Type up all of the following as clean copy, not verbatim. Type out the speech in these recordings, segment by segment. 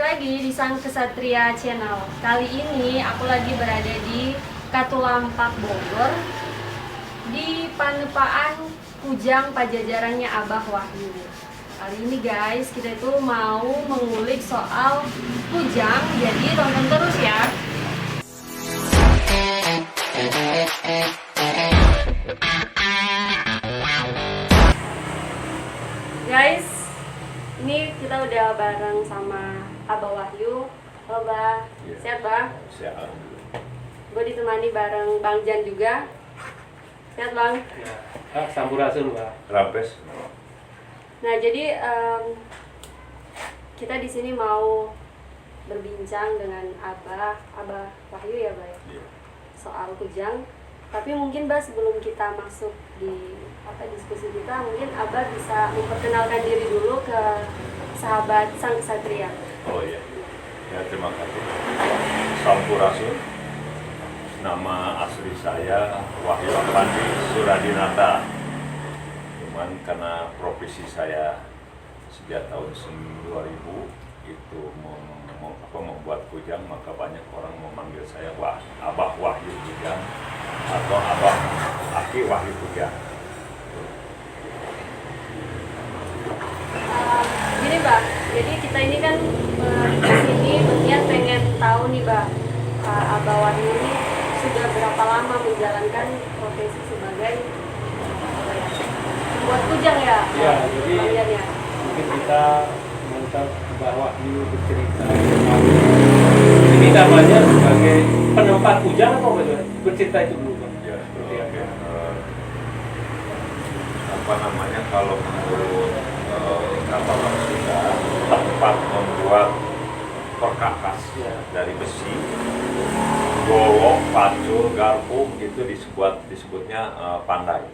lagi di Sang Kesatria Channel. Kali ini aku lagi berada di Katulampak Bogor, di Panepaan Kujang Pajajarannya Abah Wahyu. Kali ini guys, kita itu mau mengulik soal kujang, jadi tonton terus ya. Guys, ini kita udah bareng sama Abah Wahyu. Halo Bah, sehat Bah? Sehat. Gue ditemani bareng Bang Jan juga. Sehat Bang? Ya, sampurasun Pak. Rampes. Nah jadi kita di sini mau berbincang dengan Abah Wahyu ya Bah ya? Iya. Soal kujang. Tapi mungkin Bah sebelum kita masuk di diskusi kita, mungkin Abah bisa memperkenalkan diri dulu ke sahabat Sang Kesatria. Oh iya. Ya, terima kasih. Sampurasun. Nama asli saya Wahyu Apandi Suradinata. Cuman karena profesi saya sejak tahun 2000 itu membuat kujang, maka banyak orang memanggil saya Abah Wahyu Kujang atau Abah Aki Wahyu Kujang. Gini Mbak, jadi kita ini kan di sini berniat pengen tahu nih Mbak, Abah Wahyu ini sudah berapa lama menjalankan profesi sebagai pembuat kujang ya? Ya, jadi Bang Jan ya? mungkin kita minta Mbak Wahyu bercerita. Ini namanya sebagai penempat kujang atau bagaimana? Bercerita itu dulu Pak. Ya, Seperti oke. apa? Apa namanya, kalau menurut kata orang Sunda, tempat membuat perkakas Ya. dari besi, golok, pacul, garpu itu disebutnya pandai.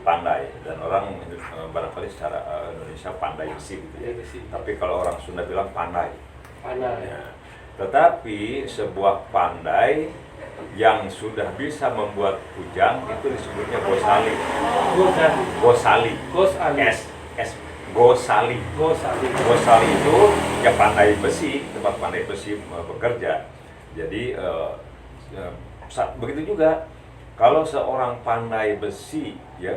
Pandai, dan orang barangkali secara Indonesia pandai besi gitu ya. Ya, besi. Tapi kalau orang Sunda bilang pandai. Panah. Ya. Tetapi sebuah pandai yang sudah bisa membuat kujang itu disebutnya gosali. Gosali. Gosali. Gosali. Gosali. Gosali. Gosali itu ya pandai besi, tempat pandai besi bekerja. Jadi begitu juga kalau seorang pandai besi ya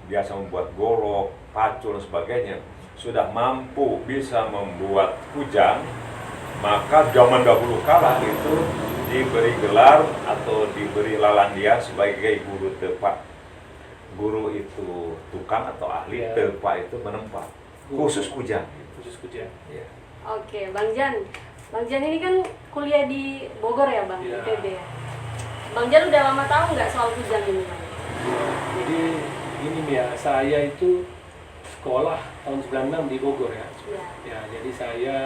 biasa membuat golok, pacul dan sebagainya, sudah mampu bisa membuat kujang, maka zaman dahulu kala itu diberi gelar atau diberi lalandia sebagai guru tepa. Guru itu tukang atau ahli, Ya. tepa itu menempa khusus kujang. Khusus kujang. Ya. Oke, Bang Jan. Bang Jan ini kan kuliah di Bogor ya Bang, Ya. IPB ya? Bang Jan udah lama tahu nggak soal kujang ini Bang? Jadi ini ya, saya itu sekolah tahun 96 di Bogor ya. Ya. Ya, jadi saya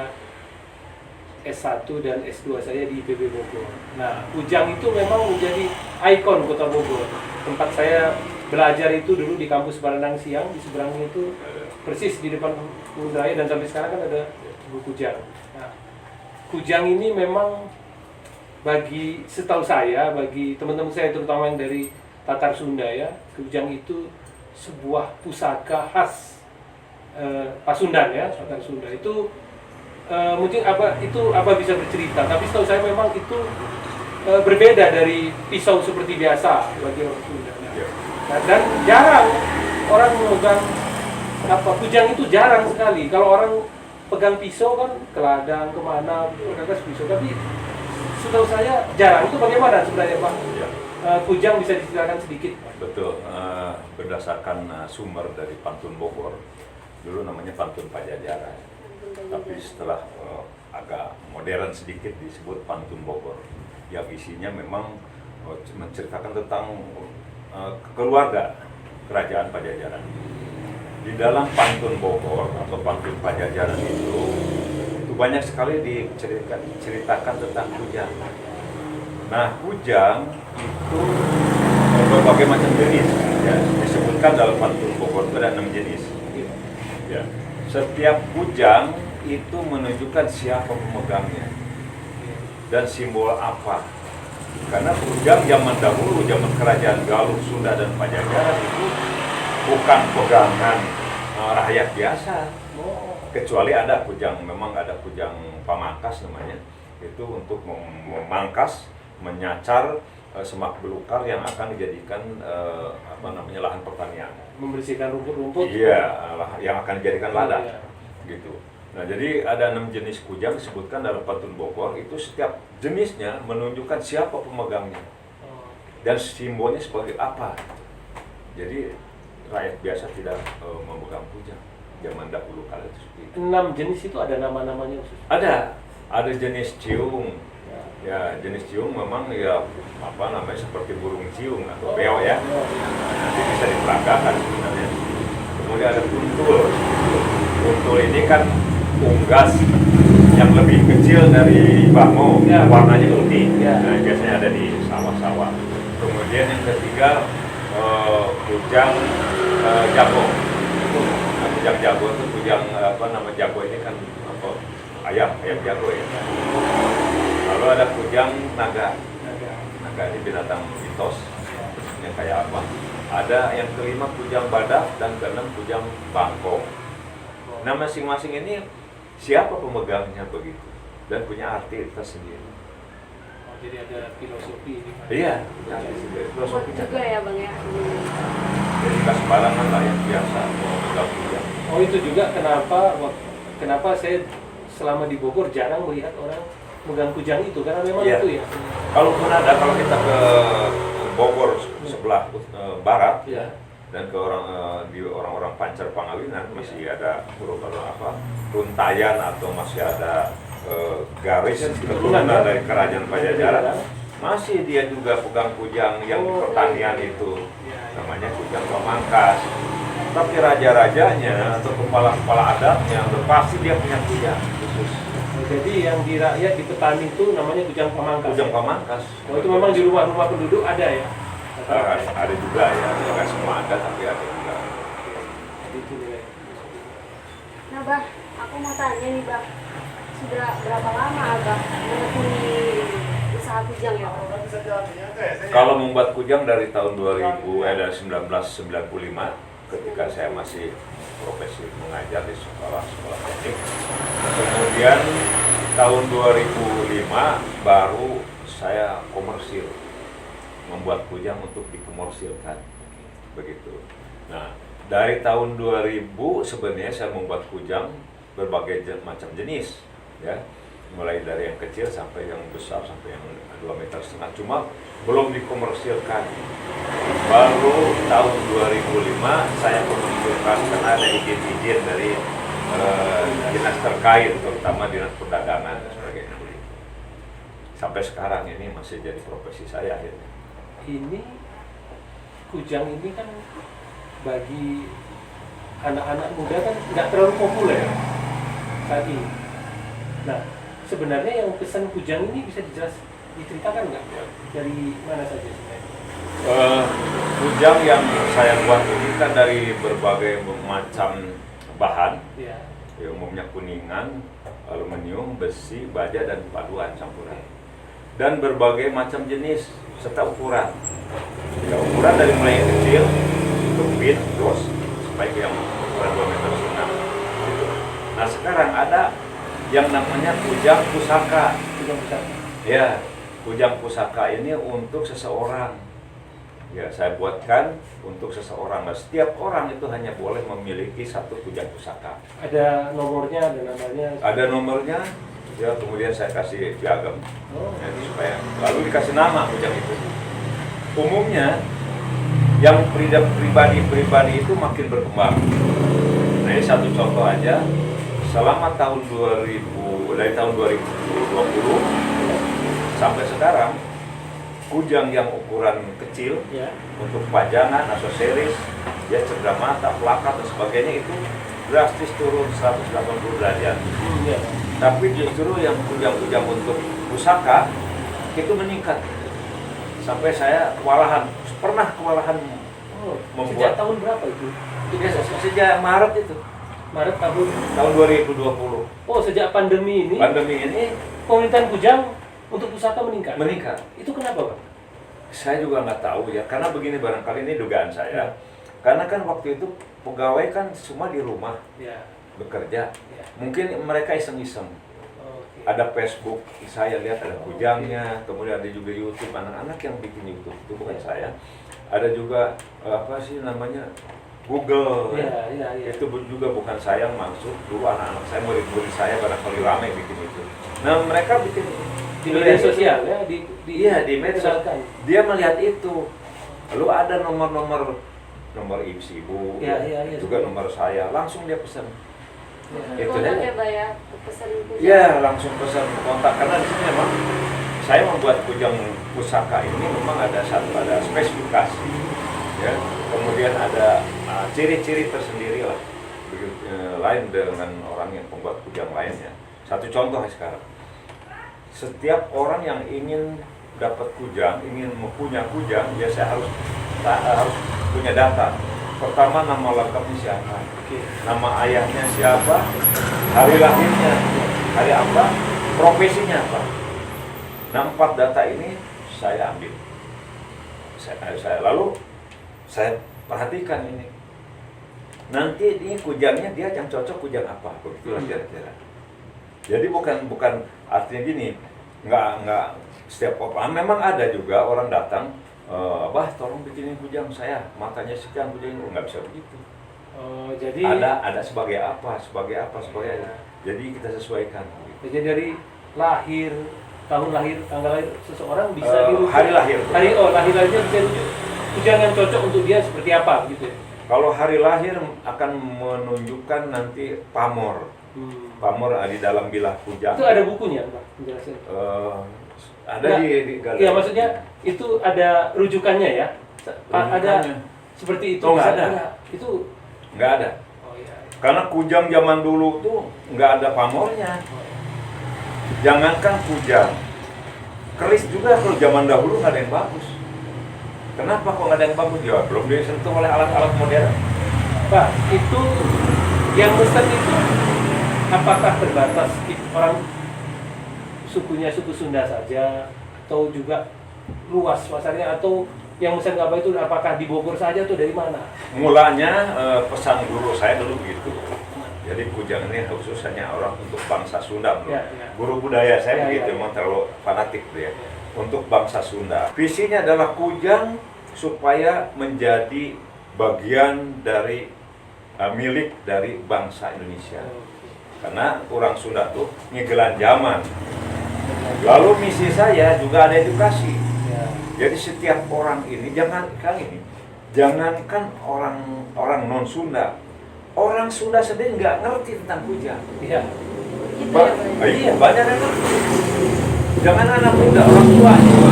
S1 dan S2 saya di IPB Bogor. Nah, kujang itu memang menjadi ikon Kota Bogor. Tempat saya belajar itu dulu di kampus Baranang Siang, di seberangnya itu persis di depan Kebun Raya, dan sampai sekarang kan ada buku kujang. Nah, kujang ini memang bagi, setahu saya, bagi teman-teman saya terutama yang dari Tatar Sunda ya, kujang itu sebuah pusaka khas Pasundan ya, Tatar Sunda. Itu mungkin apa bisa bercerita, tapi setahu saya memang itu berbeda dari pisau seperti biasa bagi orang Sunda. Nah, dan jarang orang memegang kujang itu, jarang sekali. Kalau orang pegang pisau kan ke ladang kemana perkakas pisau, tapi setahu saya jarang. Itu bagaimana sebenarnya Pak? Ya. Kujang bisa diceritakan sedikit? Betul, berdasarkan sumber dari Pantun Bogor, dulu namanya Pantun Pajajaran, tapi setelah agak modern sedikit disebut Pantun Bogor, yang isinya memang menceritakan tentang keluarga kerajaan Pajajaran. Di dalam Pantun Bogor atau Pantun Pajajaran itu banyak sekali diceritakan tentang kujang. Nah, kujang itu berbagai macam jenis ya. Disebutkan dalam Pantun Bogor itu ada 6 jenis. Ya. Setiap kujang itu menunjukkan siapa pemegangnya dan simbol apa. Karena kujang zaman dahulu, zaman kerajaan Galuh, Sunda dan Pajajaran itu bukan pegangan rakyat biasa. kecuali ada kujang, memang ada kujang pamangkas namanya, itu untuk memangkas, menyacar semak belukar yang akan dijadikan lahan pertanian. Membersihkan rumput-rumput. Iya, yang akan dijadikan ladang. Iya. Gitu. Nah, jadi ada 6 jenis kujang disebutkan dalam Pantun Bogor, itu setiap jenisnya menunjukkan siapa pemegangnya dan simbolnya sebagai apa. Jadi rakyat biasa tidak memegang kujang zaman dahulu kala itu seperti itu. 6 jenis itu ada nama-namanya khusus. Ada jenis ciung. Ya, jenis ciung memang ya seperti burung ciung atau beo ya. Nanti bisa diperagakan sebenarnya. Kemudian ada kuntul. Kuntul ini kan unggas yang lebih kecil dari bango, ya. Warnanya putih. Ya. Nah, biasanya ada di sawah-sawah. Kemudian yang ketiga kujang jago. Nah, kujang jago itu kujang jago ini kan ayam jago ya. Lalu ada kujang naga. Naga ini binatang mitos yang kayak apa? Ada yang kelima kujang badak dan keenam kujang bangkong. Nah, masing-masing ini siapa pemegangnya begitu dan punya arti tersendiri. Oh, jadi ada filosofi ini. Iya, filosofi juga ya Bang ya. Jadi nggak sembarangan lah yang biasa memegang kujang. Oh, itu juga kenapa saya selama di Bogor jarang melihat orang megang kujang itu, karena memang Iya. itu ya. Kalaupun ada, kalau kita ke Bogor sebelah barat, Ya. dan ke orang-orang Pancer Pangawinan masih ada runtayan atau masih ada garis keturunan dari kerajaan Pajajaran, masih dia juga pegang kujang yang di pertanian itu, namanya kujang pamangkas. Tapi raja-rajanya atau kepala-kepala adatnya pasti dia punya kujang khusus. Jadi yang di rakyat di petani itu namanya kujang pamangkas. Kujang pamangkas. Oh, itu memang di rumah-rumah penduduk ada ya? Ada juga ya, nggak semua ada tapi ada juga. Itu ya. Nah Bah, aku mau tanya nih Bah, sudah berapa lama Abah menekuni usaha kujang ya? Kalau membuat kujang dari tahun 1995 ketika saya masih profesi mengajar di sekolah-sekolah teknik. Kemudian tahun 2005 baru saya komersil, membuat kujang untuk dikomersilkan, begitu. Nah, dari tahun 2000 sebenarnya saya membuat kujang berbagai macam jenis, ya, mulai dari yang kecil sampai yang besar sampai yang 2,5 meter. Cuma belum dikomersilkan. Baru tahun 2005 saya komersilkan karena ada izin-izin dari dinas terkait, terutama dinas perdagangan dan sebagainya. Sampai sekarang ini masih jadi profesi saya akhirnya. Ini kujang ini kan bagi anak-anak muda kan nggak terlalu populer saat ini. Nah, sebenarnya yang pesan kujang ini bisa diceritakan nggak? Dari mana saja sebenarnya? Kujang yang saya buat ini kan dari berbagai macam bahan, ya, umumnya kuningan, aluminium, besi, baja, dan paduan campuran. Dan berbagai macam jenis serta ukuran. Ya, ukuran dari mulai yang kecil, kepit, terus sampai ke yang ukuran 2 meter setengah. Gitu. Nah, sekarang ada yang namanya kujang pusaka. Kujang pusaka. Ya, kujang pusaka ini untuk seseorang. Ya, saya buatkan untuk seseorang. Nah, setiap orang itu hanya boleh memiliki satu kujang pusaka. Ada nomornya, ada namanya. Ada nomornya. Ya, kemudian saya kasih piagam. Jadi supaya lalu dikasih nama kujang itu. Umumnya yang pribadi itu makin berkembang. Nah, ini satu contoh aja. Selama tahun 2000, dari tahun 2020 sampai sekarang, kujang yang ukuran kecil, ya, untuk pajangan, aksesoris, ya, cendera mata, plakat dan sebagainya itu drastis turun 180 derajat. Ya. Tapi justru yang kujang-kujang untuk pusaka itu meningkat. Sampai saya pernah kewalahan membuat. Sejak tahun berapa itu? Sejak Maret itu. Maret tahun 2020. Oh, sejak pandemi ini. Pandemi ini permintaan kujang untuk pusaka meningkat. Meningkat. Itu kenapa, Pak? Saya juga nggak tahu ya, karena begini barangkali ini dugaan saya. Karena kan waktu itu pegawai kan semua di rumah. Ya. bekerja. Ya. Mungkin mereka iseng-iseng. Oke. Ada Facebook, saya lihat ada kujangnya, kemudian ada juga YouTube, anak-anak yang bikin YouTube, itu bukan saya. Ada juga apa sih namanya, Google, Iya. itu juga bukan saya yang masuk, dulu anak-anak saya, murid-murid saya barangkali ramai bikin itu. Nah mereka bikin Di media sosial ya, iya di medsos, dikenalkan. dia melihat itu, lalu ada nomor ibu, Iya, juga seperti- nomor saya, langsung dia pesan. Ya. Itu Kontak aja. ya Pak ya, pesan kujang. Iya, langsung pesan kontak, karena di sini memang saya membuat kujang pusaka ini memang ada spesifikasi, ya. Kemudian ada ciri-ciri tersendiri lah, lain dengan orang yang pembuat kujang lainnya. Satu contoh sekarang, setiap orang yang ingin dapat kujang, ingin mempunyai kujang, ya saya harus punya data. Pertama, nama lengkapnya siapa, Oke. nama ayahnya siapa, hari lahirnya, hari apa, profesinya apa. Nah, 4 data ini saya ambil. Lalu saya perhatikan ini. Nanti ini kujangnya dia yang cocok kujang apa, begitulah kira-kira. Jadi bukan artinya gini, nggak setiap orang, memang ada juga orang datang, Bah tolong bikinin kujang saya, matanya sekian, kujang ini nggak bisa begitu. Oh, jadi Ada sebagai apa. Jadi kita sesuaikan. jadi dari lahir, tahun lahir, tanggal lahir seseorang bisa dirujuk. Hari lahir. Lahir lahirnya bisa dirujuk. Kujang yang cocok untuk dia seperti apa gitu ya. Kalau hari lahir akan menunjukkan nanti pamor. Pamor di dalam bilah kujang. Itu ada bukunya, Pak, penjelasan. Ada Nggak, di galeri. Iya, maksudnya itu ada rujukannya ya. Ada Rujukannya. seperti itu. Oh, nggak bisa ada. Itu Nggak ada. oh iya. Karena kujang zaman dulu tuh nggak ada pamornya. Jangankan kujang, keris juga kalau zaman dahulu nggak ada yang bagus. Kenapa kok nggak ada yang bagus? Ya belum disentuh oleh alat-alat modern. Pak, itu yang mesen itu apakah terbatas orang sukunya suku Sunda saja atau juga luas pasarnya, atau yang mesen Abah itu apakah di Bogor saja atau dari mana? Mulanya pesan guru saya dulu begitu. Jadi kujang ini khusus hanya orang untuk bangsa Sunda. Ya. Guru budaya saya Ya, begitu, ya. memang terlalu fanatik dia. Untuk bangsa Sunda. Visinya adalah kujang supaya menjadi bagian dari milik dari bangsa Indonesia. Karena orang Sunda tuh ngegelan zaman. Lalu misi saya juga ada edukasi. Ya. Jadi setiap orang ini jangankan orang non Sunda, orang Sunda sendiri nggak ngerti tentang kujang. Iya. Gitu ya Pak ya. Iya, banyak yang ngerti. Jangan anak muda, orang tua juga.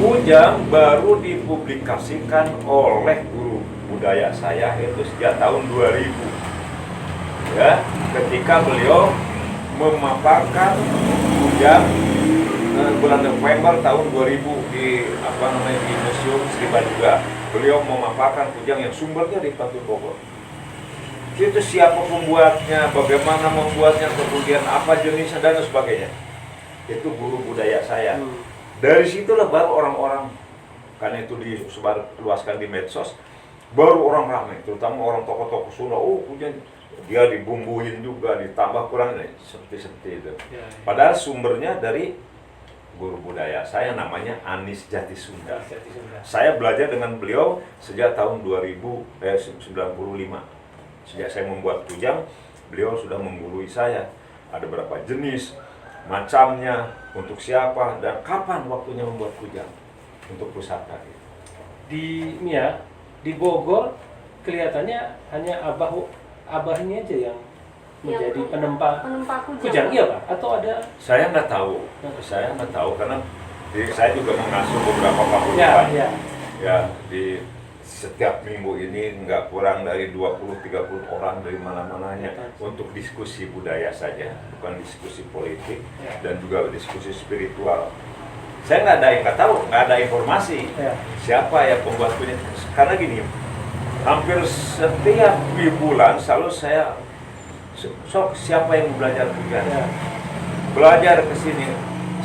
Kujang baru dipublikasikan oleh guru budaya saya itu sejak tahun 2000. Ya, ketika beliau memaparkan kujang bulan November tahun 2000 di di Museum Sri Baduga. Beliau memaparkan kujang yang sumbernya di Pantun Bogor. Itu siapa pembuatnya, bagaimana membuatnya, kemudian apa jenisnya dan sebagainya. Itu guru budaya saya. Dari situlah baru orang-orang, karena itu disebarluaskan di medsos, baru orang ramai, terutama orang tokoh-tokoh Sunda. Oh, kujang dia dibumbuin juga, ditambah kurang seperti itu. Ya. Padahal sumbernya dari guru budaya saya, namanya Anis Jati Sunda. Saya belajar dengan beliau sejak tahun 95. Sejak saya membuat kujang, beliau sudah menggurui saya. Ada berapa jenis, macamnya, untuk siapa, dan kapan waktunya membuat kujang untuk pusaka. Di Bogor kelihatannya hanya abahnya aja yang menjadi penempa kujang, iya Pak? Atau ada? Saya nggak tahu, karena saya juga mengasuh beberapa Ya, paguyuban. ya. Ya, di setiap minggu ini nggak kurang dari 20-30 orang dari mana-mananya untuk diskusi budaya saja, bukan diskusi politik dan juga diskusi spiritual. Saya nggak ada informasi siapa ya pembuat kujang. Karena gini, hampir setiap bulan selalu saya siapa yang belajar kujang, belajar ke sini.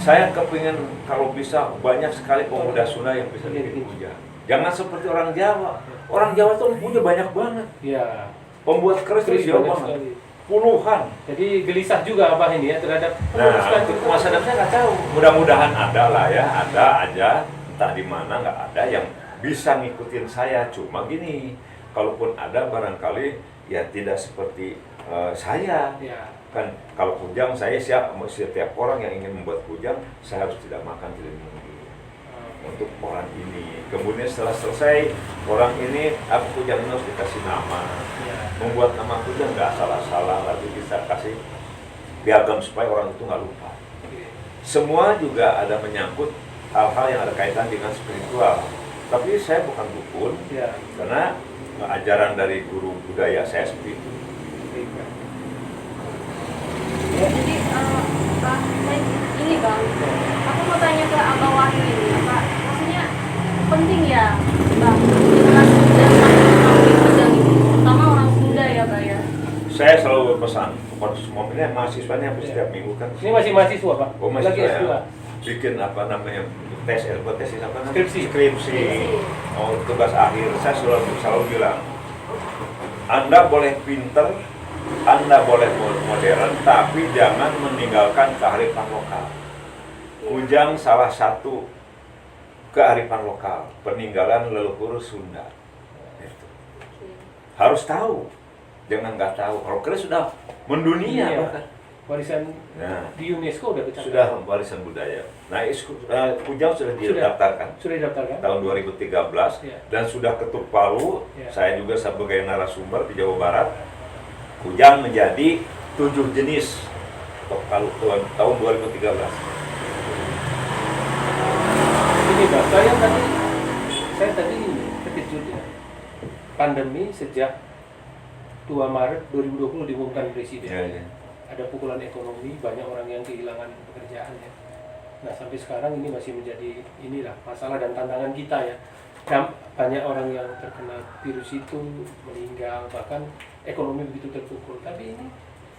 Saya kepingin kalau bisa banyak sekali pemuda Sunda yang bisa bikin kujang. Jangan seperti orang Jawa. Orang Jawa tuh punya banyak banget. Ya. Pembuat keris Keris itu jauh banyak banget. sekali. Puluhan. Jadi gelisah juga Abah ini ya terhadap Nah, penulisan untuk itu. masa depan saya nggak tahu. Mudah-mudahan ada lah ya, ada aja. Entah di mana nggak ada yang bisa ngikutin saya. Cuma gini, kalaupun ada barangkali ya tidak seperti saya. Ya. Kan kalau kujang saya setiap orang yang ingin membuat kujang, saya harus tidak makan, tidak minum dulu. Untuk orang ini. Kemudian setelah selesai, orang ini kujang ini harus dikasih nama. Ya. Membuat nama kujang nggak salah-salah, lalu bisa kasih piagam supaya orang itu nggak lupa. Oke. Semua juga ada menyangkut hal-hal yang ada kaitan dengan spiritual. Tapi saya bukan dukun, Ya. karena ajaran dari guru budaya saya seperti itu. Baik, Pak. Jadi Pak, ini Bang, aku mau tanya ke Abah Wahyu ini, Pak. Maksudnya penting ya, Bang, generasi muda semakin mengetahui kujang ini, terutama orang Sunda ya, Bang ya. Saya selalu berpesan kepada semua ini mahasiswanya hampir setiap minggu kan. Ini masih mahasiswa Pak? Oh, masih Lagi S2? saya bikin apa namanya tes LPTS apa namanya? Skripsi. Skripsi. Oh, tugas akhir. Saya selalu bilang, Anda boleh pinter, Anda boleh modern, tapi jangan meninggalkan kearifan lokal. Kujang salah satu kearifan lokal, peninggalan leluhur Sunda. Itu. Harus tahu, jangan nggak tahu. Kalau keris sudah mendunia, Iya. bahkan. Warisan Nah, di UNESCO udah kecatat. sudah warisan budaya. Nah, kujang sudah didaftarkan Sudah didaftarkan? tahun 2013 Ya. dan sudah ketuk palu. Ya. Saya juga sebagai narasumber di Jawa Barat. Kujang menjadi 7 jenis ketuk palu tahun 2013. Ini Pak, saya tadi terkejut ya. Pandemi sejak 2 Maret 2020 diumumkan Presiden. Ya, ya. Ada pukulan ekonomi, banyak orang yang kehilangan pekerjaan ya. Nah sampai sekarang ini masih menjadi inilah masalah dan tantangan kita ya. Dan banyak orang yang terkena virus itu meninggal, bahkan ekonomi begitu terpukul. Tapi ini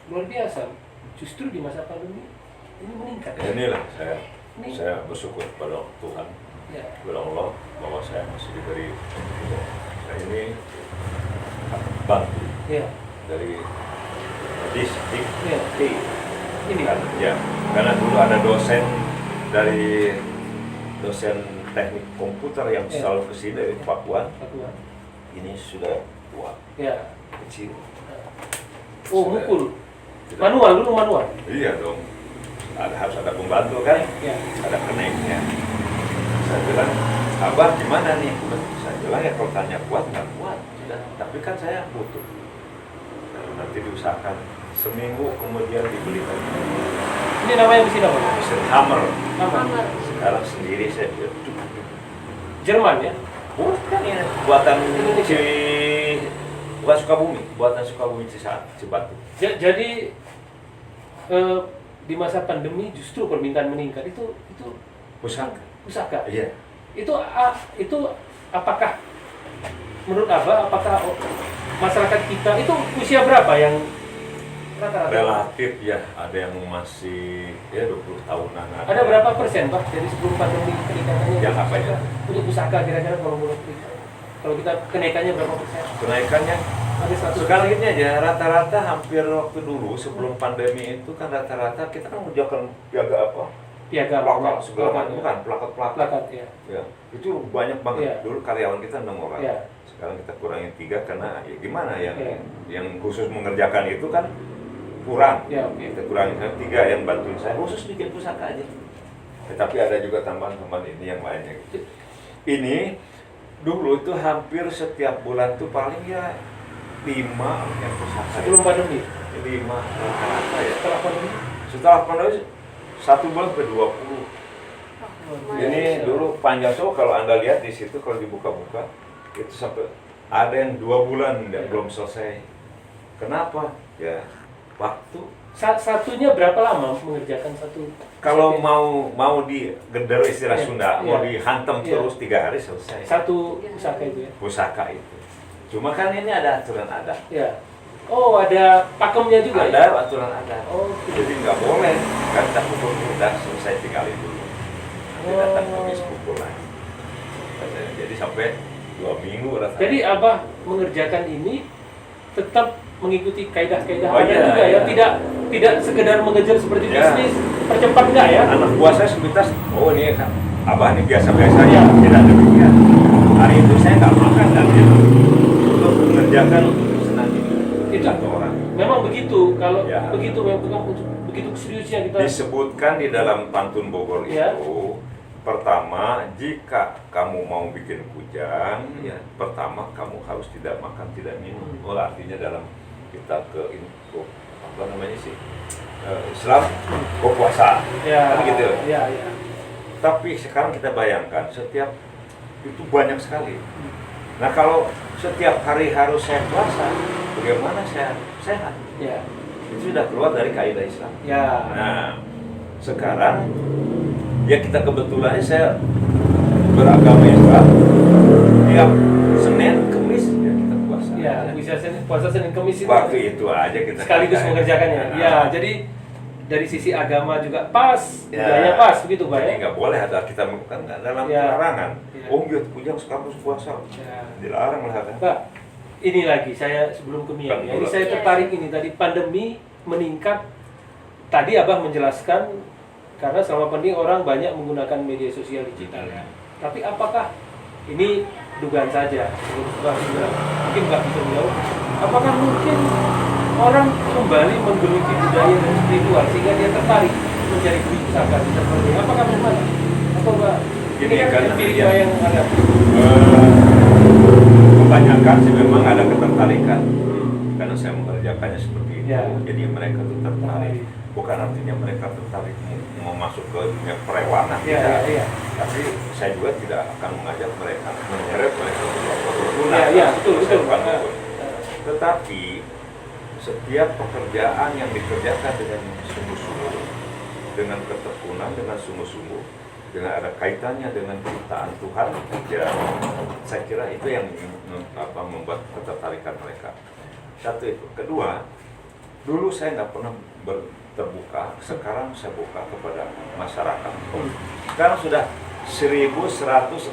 luar biasa, justru di masa pandemi ini meningkat. Ya, inilah Ini, saya bersyukur pada Tuhan, ya, kepada Allah bahwa saya masih diberi ini bantu ya, dari distrik ya. Ini kan ya, karena dulu ada dosen teknik komputer yang Ya. selalu kesini dari Papua. Papua. Ini sudah tua, Ya. kecil. Oh, Sudah. mukul. Manual dulu manual. Iya dong, harus ada pembantu kan, Ya. ada keneknya. Saya bilang, Abah gimana nih? Saya bilang ya kalau tanya kuat nggak kuat, sudah. Tapi kan saya butuh. Nah, nanti diusahakan seminggu kemudian dibeli lagi. Ini namanya mesin apa? Mesin hammer. Hammer. Sekarang sendiri saya bilang, Jerman ya. bukan ya, buatan Indonesia. bukan Sukabumi, buatan Sukabumi Cibatu. Jadi di masa pandemi justru permintaan meningkat itu Pusaka. pusaka. Iya. Itu apakah menurut Abah apakah masyarakat kita itu usia berapa yang rata-rata? Relatif ya, ada yang masih ya 20 tahunan. Ada berapa persen Pak dari sebelum pandemi kenaikannya? Yang apa ya? Untuk pusaka kira-kira kalau kita kenaikannya berapa persen? Kenaikannya Ada 100. sekarang ini aja rata-rata hampir waktu dulu sebelum pandemi itu kan rata-rata kita kan menjualkan piagam apa? Piagam Plakat segala macam, bukan plakat-plakat. Plakat ya. Ya, itu banyak banget. Iya. Dulu karyawan kita 6 orang. Iya. Sekarang kita kurangin 3 karena ya gimana yang Iya. yang khusus mengerjakan itu kan kurang. Ya, oke. Kita kurangin 3 yang bantuin saya khusus bikin pusaka aja. Tapi ada juga tambahan-tambahan ini yang lainnya. Ini dulu itu hampir setiap bulan tuh paling ya 5 yang pusaka. Sebelum pandemi. 5 rata-rata ya. Setelah pandemi. Setelah pandemi 1 bulan ke 20. Ini dulu panjang so kalau Anda lihat di situ kalau dibuka-buka itu sampai ada yang 2 bulan belum selesai. Kenapa? Ya waktu. Satunya berapa lama mengerjakan satu? Kalau mau digeder istilah Iya, Sunda, iya. mau dihantam Iya. terus 3 hari selesai. Satu pusaka itu ya. Pusaka itu. Cuma kan ini ada aturan adat. Ya. Oh, ada pakemnya juga ya? Ada aturan adat. Oh, Jadi nggak boleh kan tak pukul udah selesai tinggalin dulu. Nanti datang habis pukul lagi. Jadi sampai 2 minggu rata. Jadi Abah mengerjakan ini tetap mengikuti kaidah-kaidah Oh, ada iya, juga ya, iya. tidak sekedar mengejar seperti Ya. bisnis percepat enggak ya? Anak buah saya sepintas, oh ini kan abah ini biasa-biasa aja, Ya. tidak demikian. Hari itu saya nggak makan dan dia untuk mengerjakan senang Itu satu orang. memang begitu, kalau Ya. begitu memang begitu seriusnya kita. Disebutkan di dalam pantun Bogor Ya. itu, pertama, jika kamu mau bikin kujang, ya pertama kamu harus tidak makan, tidak minum. Oh, artinya dalam kita ke apa namanya sih, Islam, puasa, Ya, kan gitu. ya, ya. Tapi sekarang kita bayangkan setiap itu banyak sekali. Nah kalau setiap hari harus saya puasa, bagaimana saya sehat? Ya, Itu sudah keluar dari kaidah Islam. ya. Nah sekarang ya kita kebetulan saya beragama Islam. Tiap Senin, Kamis ya kita puasa. Ya, bisa puasa Senin Kamis itu Waktu itu aja kita sekaligus kerjain. mengerjakannya. Nah, Ya, jadi dari sisi agama juga pas, Ya. budayanya pas begitu Pak Jadi ya. nggak boleh ada kita melakukan dalam Ya. larangan. Ya. Oh iya kujang sekarang harus puasa. Ya. Dilarang lah kan. Pak, ini lagi saya sebelum ke Mia, ya, ini saya tertarik ini tadi pandemi meningkat. Tadi Abah menjelaskan karena selama pandemi orang banyak menggunakan media sosial digital ya. Tapi apakah ini dugaan saja? Mungkin Mbak bisa menjawab. Apakah mungkin orang kembali menggeluti budaya dan spiritual sehingga dia tertarik mencari pusaka di seperti ini? Apakah memang? Atau Mbak? Ini Ini kan kan empirik ya. yang ada. Kebanyakan sih memang ada ketertarikan karena saya mengerjakannya seperti itu. Ya. Jadi mereka tuh tertarik. Bukan artinya mereka tertarik mau masuk ke dunia perewanan, Iya, tidak. iya, iya. Tapi saya juga tidak akan mengajak mereka menyeret mereka untuk berguna. Iya, iya, betul, Saya betul. bukan dukun. Tetapi setiap pekerjaan yang dikerjakan dengan sungguh-sungguh, dengan ketekunan, dengan sungguh-sungguh, dengan ada kaitannya dengan ciptaan Tuhan, ya, saya kira itu yang membuat ketertarikan mereka. Satu itu. Kedua, dulu saya nggak pernah terbuka, sekarang saya buka kepada masyarakat. Sekarang sudah 1146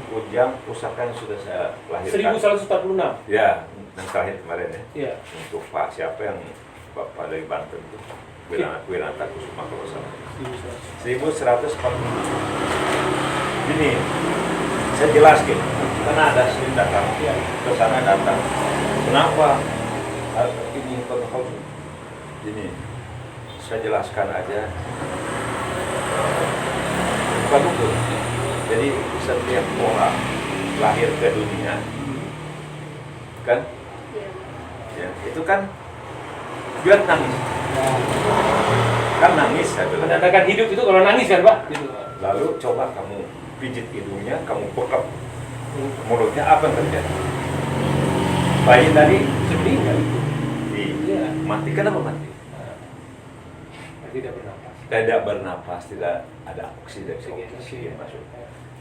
kujang pusaka yang sudah saya lahirkan. 1146. Ya, yang terakhir kemarin ya. Iya. Untuk Pak siapa yang Bapak dari Banten itu, Wiranata Kusuma kalau salah. 1140. Ini saya jelaskan, karena ada sering datang, Iya. ke sana datang. Kenapa ini harus ini? Saya jelaskan aja. Bukan dukun. Jadi setiap orang lahir ke dunia, kan? Iya. Ya, itu kan biar nangis. Kan nangis saya bilang. Menandakan hidup itu kalau nangis kan Pak? Gitu. Lalu coba kamu pijit hidungnya, kamu bekap mulutnya, apa yang terjadi? Bayi tadi sedih kan? Iya. Mati, kenapa mati? Tidak bernapas. Tidak bernapas, tidak ada oksigen masuk.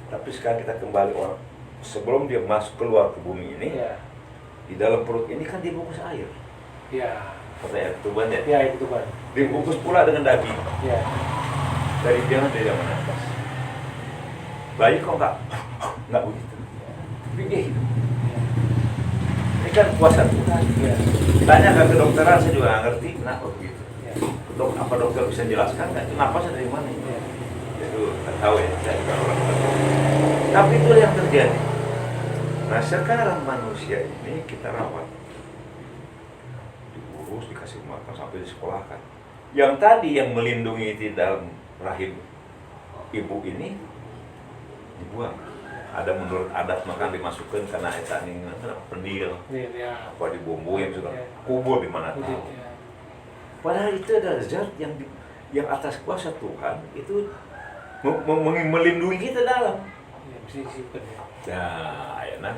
Tapi sekarang kita kembali orang, sebelum dia masuk keluar ke bumi ini, Iya. di dalam perut ini kan dibungkus air. Iya. Kata air ketuban ya. Ya itu Pak. Dibungkus pula dengan daging. Iya. Dari jangan tidak bernapas. Bayi kok nggak begitu. Tapi dia hidup. Ini kan kuasa Tuhan. Iya. Tanya ke kedokteran, saya juga nggak ngerti kenapa begitu. Iya. Apa dokter bisa jelaskan nggak? Itu napasnya dari mana? Iya. Itu nggak tahu ya, saya bukan orang dokter. Tapi itu yang terjadi. Nah sekarang manusia ini kita rawat, diurus, dikasih makan sampai disekolahkan. Yang tadi yang melindungi di dalam rahim ibu ini dibuang. Ada menurut adat makan dimasukkan karena etaning pendil, Iya. apa dibumbuin sudah Iya. kubur di mana tahu. Iya. Padahal itu adalah zat yang atas kuasa Tuhan itu melindungi kita dalam. Iya, bisa disimpan ya. Nah, ya nah,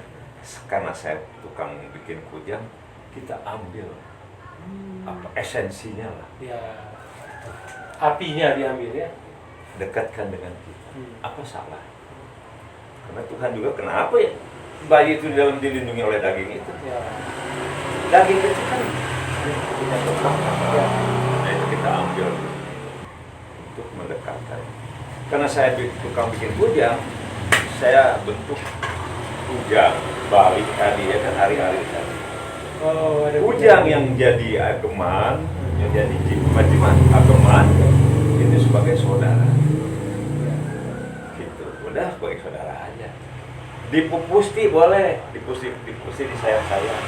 karena saya tukang bikin kujang, kita ambil apa esensinya lah, Ya. Apinya diambil ya. dekatkan dengan kita. Apa salah? Karena Tuhan juga kenapa ya bayi itu di dalam dilindungi oleh daging itu. Ya. Daging itu kan punya kekuatan. Ya. Nah itu kita ambil untuk mendekatkan. Karena saya tukang bikin kujang, saya bentuk kujang balik tadi ya kan hari-hari tadi. Oh, ada Kujang yang jadi ageman, yang jadi jimat ageman itu sebagai saudara. Gitu. Udah sebagai saudara aja. Dipupusti boleh, dipusti di sayang-sayang.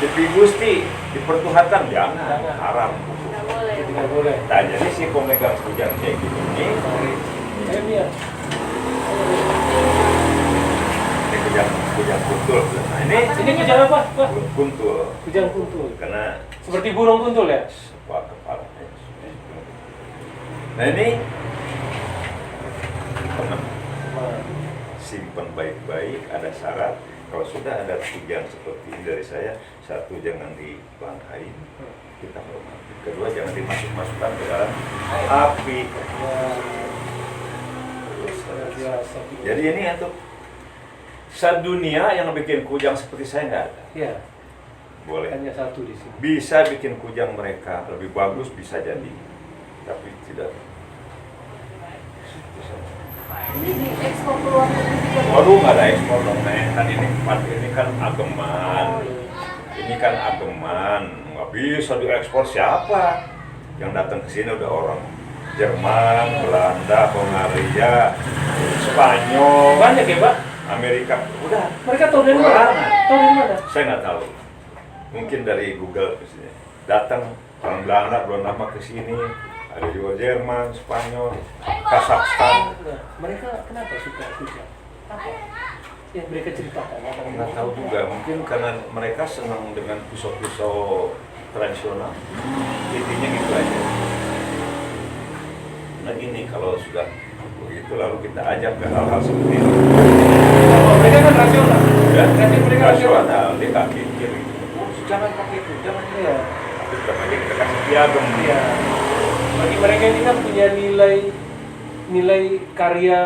Dipigusti, dipertuhankan jangan, haram. Nggak boleh. Tidak boleh. Nah, jadi si pemegang kujang kayak gini nih, Ya. ini kujang kuntul. Nah Ini kujang apa? Wah, kuntul, kujang kuntul. karena Seperti burung kuntul ya? sebuah kepala. Nah ini teman, simpan baik-baik. Ada syarat. Kalau sudah ada kujang seperti ini dari saya, satu jangan dibangkai, kita hormati. Kedua jangan dimasukkan ke dalam api. Biasa. Jadi ini untuk sedunia yang bikin kujang seperti saya nggak ada. Ya, Boleh. hanya satu di sini. Bisa bikin kujang mereka lebih bagus, bisa jadi, tapi tidak. Ini diekspor ke luar negeri juga. Waduh, nggak ada ekspor dong, Neng. Kan ini kan ageman. Oh, iya. Ini kan ageman, nggak bisa diekspor. Siapa yang datang ke sini udah orang Jerman, Belanda, Hongaria, Spanyol, Banyak ya, Pak? Amerika. Udah, Mereka tahu dari mana? Orang. Tahu dari mana? saya nggak tahu. Mungkin dari Google misalnya. Datang orang Belanda belum lama ke sini. Ada juga Jerman, Spanyol, Kazakhstan. Nah, mereka kenapa suka kujang? Apa yang mereka ceritakan? Nggak tahu juga. Mungkin karena mereka senang dengan pisau-pisau tradisional. Intinya gitu aja. Nah gini, kalau sudah begitu lalu kita ajak ke hal-hal seperti ini. Oh, mereka kan rasional. Ya, Berarti mereka rasional, dia kaki kiri. Jangan pakai itu, jangan ini. Iya. Tapi tetap aja kita kasih piagam. Iya. Bagi mereka ini kan punya nilai karya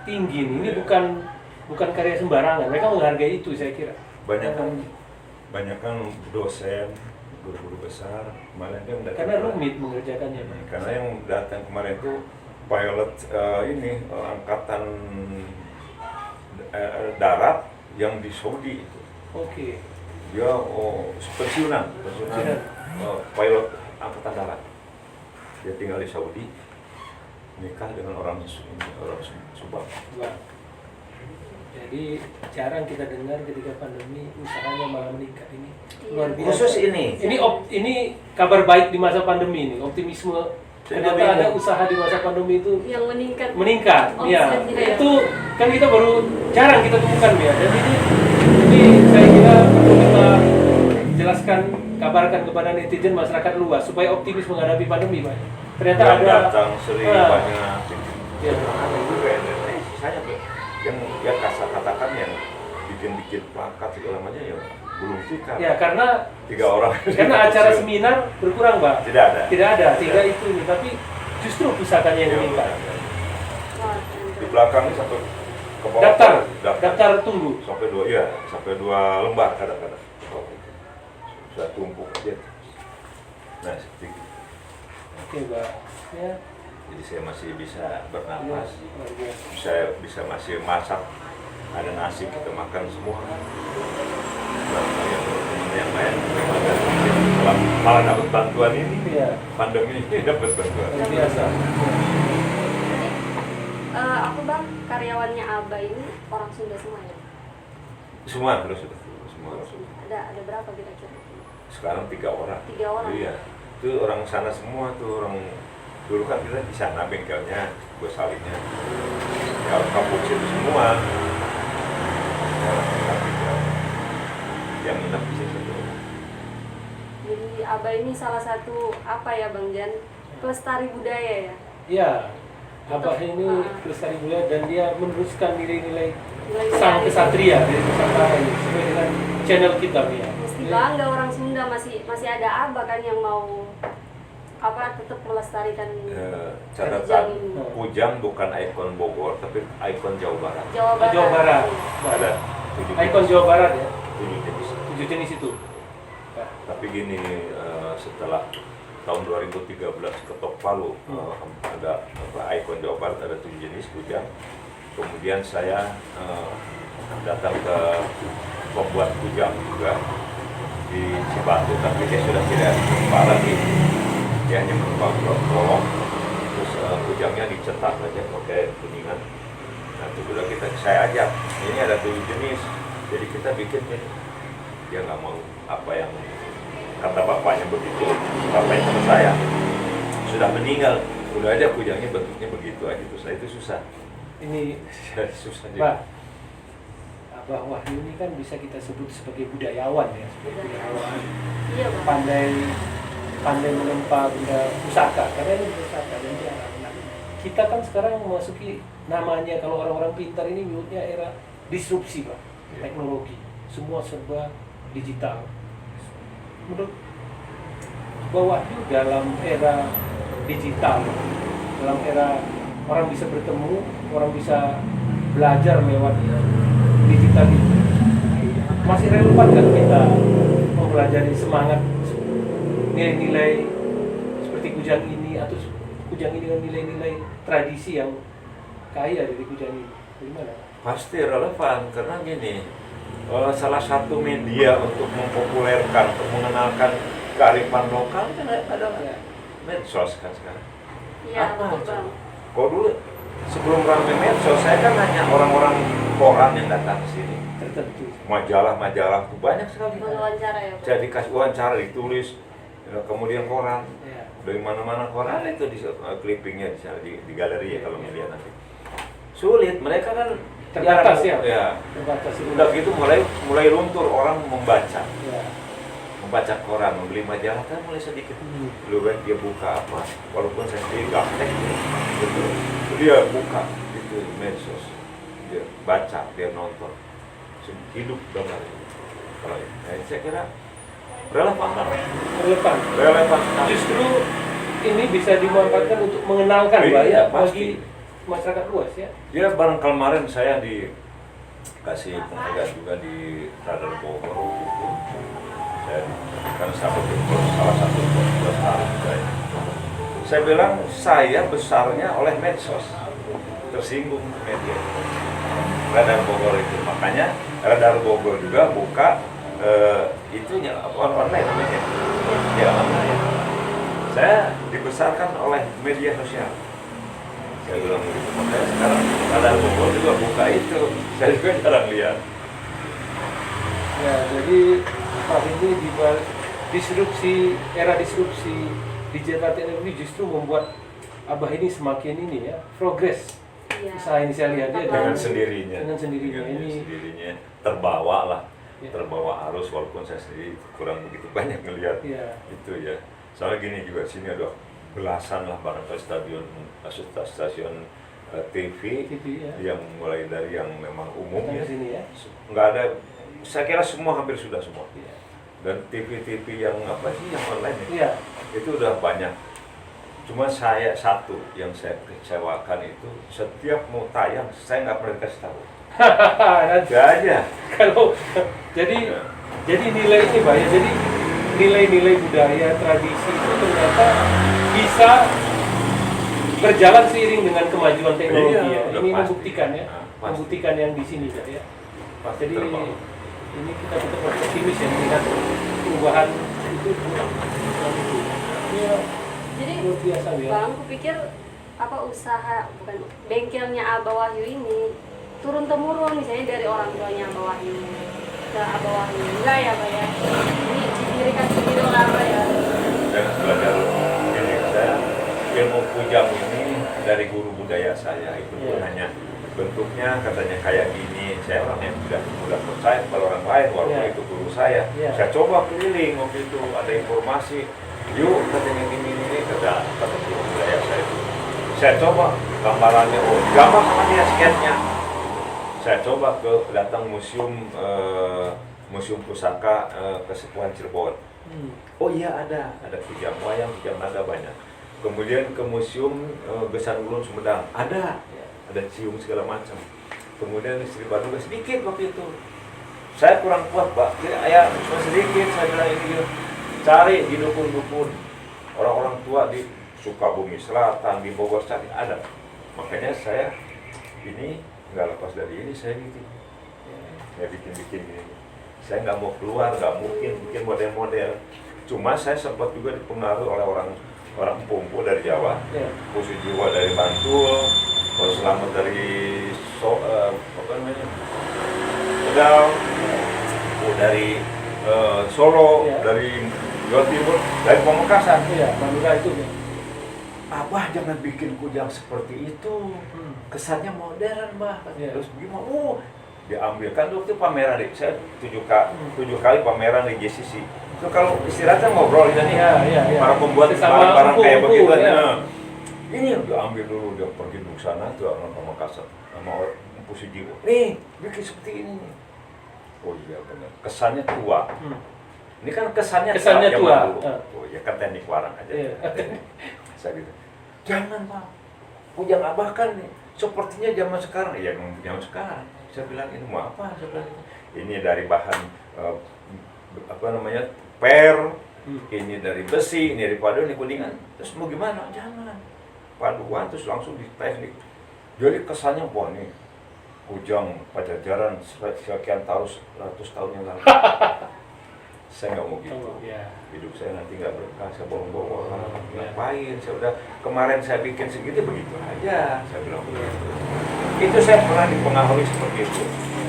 tinggi nih. Ini bukan karya sembarangan. Mereka menghargai itu, saya kira. Banyak kan dosen, guru-guru besar kemarin yang datang. Karena rumit mengerjakannya, Pak. Karena yang datang kemarin itu pilot angkatan darat yang di Saudi itu. Oke. Dia pensiunan pilot angkatan darat. Dia tinggal di Saudi, nikah dengan orang Subang. Wah. Jadi jarang kita dengar ketika pandemi usahanya malah meningkat ini. Luar biasa. Khusus ini. Ini kabar baik di masa pandemi ini, optimisme. Ternyata ada usaha di masa pandemi itu Yang meningkat. meningkat. Ya, Omsetnya ya. itu kan kita baru jarang kita temukan ya. Dan ini saya kira perlu kita jelaskan, kabarkan kepada netizen masyarakat luas supaya optimis menghadapi pandemi, Pak. Ternyata yang ada datang sering banyak. Ya. Ada juga yang saya yang katakan yang bikin plakat segala macam ya belum tikar. Ya, karena 3 orang. karena acara seminar berkurang, Pak. Tidak ada. Tidak ada, sehingga itu ini. Tapi justru pusakanya yang meningkat. Wah, Di belakang ini sampai ke bawah. Daftar tunggu. Sampai 2 lembar kadang-kadang. Sudah tumpuk aja. Nah, sedikit. Oke, Pak. Ya. Jadi saya masih bisa bernapas. Luar biasa. Saya bisa masih masak. Ada nasi kita makan semua. Yang lain malah dapat bantuan ini. Iya. Pandemi ini dapat bantuan. Luar biasa. aku Bang, karyawannya Abah ini orang Sunda semua ya? Semua terus semua. Ada berapa kira-kira? Sekarang 3 orang. 3 orang. Iya. Itu orang sana semua tuh, orang dulu kan kita di sana bengkelnya, Gosalingnya. Ya orang kampung situ semua. Yang nginep di situ tuh. Jadi Abah ini salah satu apa ya Bang Jan? Pelestari budaya ya? Iya. Abah ini pelestari budaya dan dia meneruskan nilai-nilai Nilai sang budaya. kesatria dari Nusantara ini sesuai dengan channel kita ya. Mesti bangga orang Sunda masih ada Abah kan yang mau tetap melestarikan Catatan kujang ini. Kujang bukan ikon Bogor, tapi ikon Jawa Barat. Jawa Barat. Jawa Barat. Ada 7 Ikon Jawa Barat ya. 7 jenis. 7 jenis itu. Tapi gini, setelah tahun 2013 ketok Palu, ada ikon Jawa Barat, ada 7 jenis kujang. Kemudian saya datang ke pembuat kujang juga, di Cibatu, tapi dia sudah tidak menimpa lagi. Dia hanya menimpa kolong, terus kujangnya dicetak aja pakai kuningan. Nah itu sudah saya ajak, ini ada 7 jenis, jadi kita bikin ini. Dia nggak mau apa yang kata bapaknya begitu, bapaknya sama saya sudah meninggal, udah aja kujangnya bentuknya begitu aja, terus itu susah. Ini Susah Pak, juga. Abah Wahyu ini kan bisa kita sebut sebagai budayawan ya, sebagai budayawan. Iya Bang. Pandai menempa benda pusaka, karena ini pusaka dan dia anak-anak. Kita kan sekarang memasuki namanya, kalau orang-orang pintar ini menyebutnya era disrupsi Pak, teknologi, semua serba digital. Menurut Abah Wahyu dalam era digital, dalam era orang bisa bertemu, orang bisa belajar lewat digital itu, masih relevan kan kita mempelajari semangat nilai-nilai seperti kujang ini, atau kujang ini dengan nilai-nilai tradisi yang kaya dari kujang ini? Bagaimana? Pasti relevan, karena gini, salah satu media untuk mempopulerkan, untuk mengenalkan kearifan lokal kan ada medsos kan sekarang. Iya Apa? betul Bang. Kalau dulu sebelum ramai medsos, saya kan hanya orang-orang koran yang datang ke sini. Tertentu. Majalah-majalah tuh banyak sekali. Wawancara ya Bang. Saya dikasih wawancara, ditulis, kemudian koran. Ya. Dari mana-mana koran itu di clippingnya di sana di galeri ya kalau melihat nanti. Sulit, mereka kan Terbatas ya? Ya. Terbatas itu. Udah gitu mulai luntur orang membaca. Ya. Membaca koran, membeli majalah kan mulai sedikit. Dulu kan dia buka apa, walaupun saya sendiri gaptek gitu, dia buka itu medsos, dia baca, dia nonton, hidup dengan kalau saya kira relevan kan? Relevan sekali. Justru ini bisa dimanfaatkan untuk mengenalkan Iya, Pak, ya, pasti. bagi masyarakat luas ya. Ya barang kemarin saya dikasih penghargaan juga di Radar Bogor gitu. Saya kan salah satu pelestari budaya. Saya bilang saya besarnya oleh medsos, tersinggung media. Radar Bogor itu, makanya Radar Bogor juga buka itunya online namanya. Ya online. Saya dibesarkan oleh media sosial. Saya bilang begitu, makanya sekarang Radar Bogor juga buka itu. Saya juga jarang lihat. Ya, jadi Pak ini di era disrupsi digital teknologi justru membuat Abah ini semakin ini ya, progres. Iya. Usaha ini saya lihat dia Dengan sendirinya. Dengan sendirinya Dengan ini. sendirinya terbawa lah, Ya. terbawa arus, walaupun saya sendiri kurang begitu banyak ngelihat Ya. itu ya. Soalnya gini juga, sini ada belasan lah barangkali stasiun TV ya. yang mulai dari yang memang umum Datang ya, ke sini ya. nggak ada, saya kira semua hampir sudah semua. Ya. Dan TV-TV yang apa sih yang online ya, Iya. itu udah banyak. Cuma saya satu yang saya kecewakan itu, setiap mau tayang saya nggak pernah dikasih tahu. Nanti Gak aja. kalau jadi nilai ini Pak ya, jadi nilai-nilai budaya tradisi itu ternyata bisa berjalan seiring dengan kemajuan teknologi Iya, ya. udah Ini pasti. membuktikan ya, Nah, pasti. membuktikan yang di sini Pak ya. Pasti Jadi terbawa. ini kita tetap optimis ya melihat perubahan itu. Ya, Jadi luar biasa ya. Bang, aku pikir apa usaha bukan bengkelnya Abah Wahyu ini turun temurun, misalnya dari orang tuanya Abah Wahyu ke Abah Wahyu. Enggak ya Pak ya? Ini didirikan sendiri oleh Abah ya? Dan belajar ini saya ilmu kujang ini dari guru budaya saya itu pun Iya. hanya bentuknya katanya kayak gini. Saya orang yang tidak mudah percaya kepada orang lain walaupun Iya. itu guru saya. Iya. Saya coba keliling waktu itu ada informasi, yuk katanya gini kata guru budaya saya itu. Saya coba gambarannya, oh gambar sama dia sketnya. Saya coba datang museum pusaka Kesepuhan Cirebon. Oh iya ada kujang wayang, kujang naga banyak. Kemudian ke museum Besan Gulung Sumedang ada cium segala macam. Kemudian istri Batu sedikit waktu itu. Saya kurang kuat Pak, ya cuma sedikit. Saya bilang ini cari di dukun-dukun, orang-orang tua di Sukabumi Selatan, di Bogor cari ada. Makanya saya ini nggak lepas dari ini, saya bikin, ya bikin ini. Saya nggak mau keluar, nggak mungkin bikin model-model. Cuma saya sempat juga dipengaruhi oleh orang Pumpu dari Jawa, Pusi Jiwa dari Bantul, Kalau Selamat dari apa namanya, Tegal, dari Solo, dari Jawa Timur, dari Pamekasan. Iya, Madura itu. Abah jangan bikin kujang seperti itu, kesannya modern, Bah. Iya. Terus gimana? Diambil kan waktu pameran deh, saya 7 kali pameran di JCC. Itu kalau istirahatnya ngobrol ini, Iya. para pembuat Sama barang-barang kayak Empu, begitu. ya. Nah, ini yang diambil dulu, dia pergi dulu sana tuh orang Pamekasan sama orang Empu Sujiwo. Nih, bikin seperti ini. Oh iya benar, kesannya tua. Ini kan kesannya tua. Dulu. Oh ya kan teknik warang aja. Iya. Saya gitu. Jangan, Pak. Kujang Abah kan nih, sepertinya zaman sekarang. Iya, zaman sekarang. Saya bilang ini mau apa? Saya bilang ini dari bahan apa namanya, per, ini dari besi, ini dari paduan, ini kuningan. Terus mau gimana? Jangan. Paduan terus langsung di teknik. Jadi kesannya wah nih kujang Pajajaran sekian ratus tahun yang lalu. Saya nggak mau gitu. Hidup saya nanti nggak berkah, saya bohong-bohong. Ngapain? Saya udah kemarin saya bikin segitu begitu aja. Saya bilang begitu. Itu saya pernah dipengaruhi seperti itu.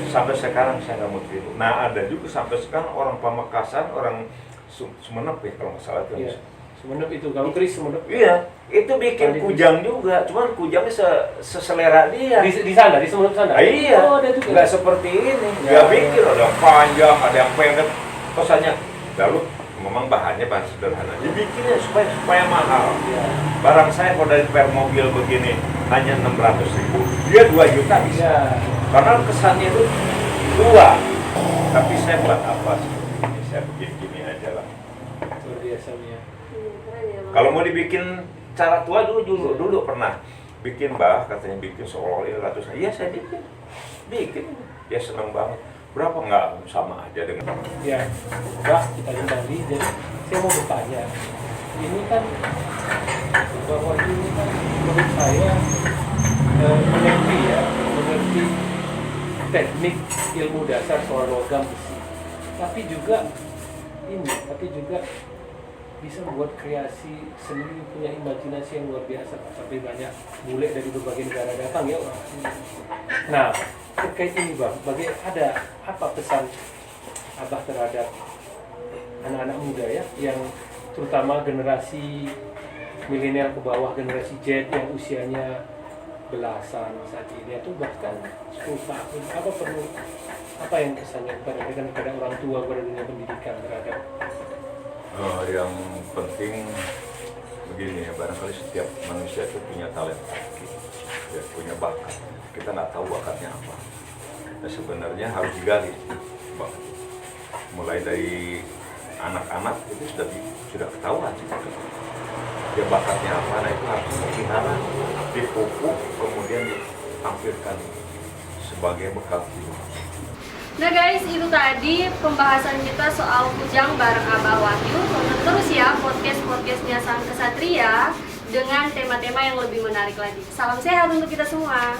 Sampai sekarang saya nggak mau itu. Nah ada juga sampai sekarang orang Pamekasan, orang Sumenep ya kalau nggak salah itu. Iya. Sumenep itu, kalau Kris Sumenep. Iya, itu bikin kujang juga. Cuman kujangnya seselera dia. Di sana, di Sumenep sana. Iya. Oh, ada juga. Nggak seperti ini. Dia bikin ada yang panjang, ada yang pendek. Kosannya lalu memang bahannya bahan sederhana. Dibikinnya supaya mahal. Iya. Barang saya kalau dari per mobil begini hanya 600.000, dia 2 juta bisa. Iya. Karena kesannya itu tua. Tapi saya buat apa seperti ini? Saya bikin gini aja lah. Luar biasa ya. Kalau mau dibikin cara tua dulu pernah bikin, Bah, katanya bikin seolah-olah ini ratusan. Iya saya bikin. Dia senang banget. Berapa nggak sama aja dengan. Ya, Bah, kita kembali. Jadi saya mau bertanya, ini kan bahwa ini kan menurut saya mengerti teknik ilmu dasar soal logam besi, tapi juga bisa membuat kreasi sendiri, punya imajinasi yang luar biasa, sampai banyak bule dari berbagai negara datang ya orang. Nah, terkait ini Bang, ada apa pesan Abah terhadap anak-anak muda ya, yang terutama generasi milenial ke bawah, generasi Z yang usianya belasan saat ini atau bahkan 10 tahun, apa yang pesannya kepada orang tua, kepada dunia pendidikan terhadap Yang penting begini ya, barangkali setiap manusia itu punya talenta, ya, punya bakat. Kita nggak tahu bakatnya apa. Nah, sebenarnya harus digali, Bang. Mulai dari anak-anak itu sudah ketahuan sih. Dia bakatnya apa, nah itu harus dipelihara, dipupuk, kemudian ditampilkan sebagai bekal hidup. Nah guys, itu tadi pembahasan kita soal kujang bareng Abah Wahyu. Tonton terus ya podcast-podcastnya Sang Kesatria dengan tema-tema yang lebih menarik lagi. Salam sehat untuk kita semua.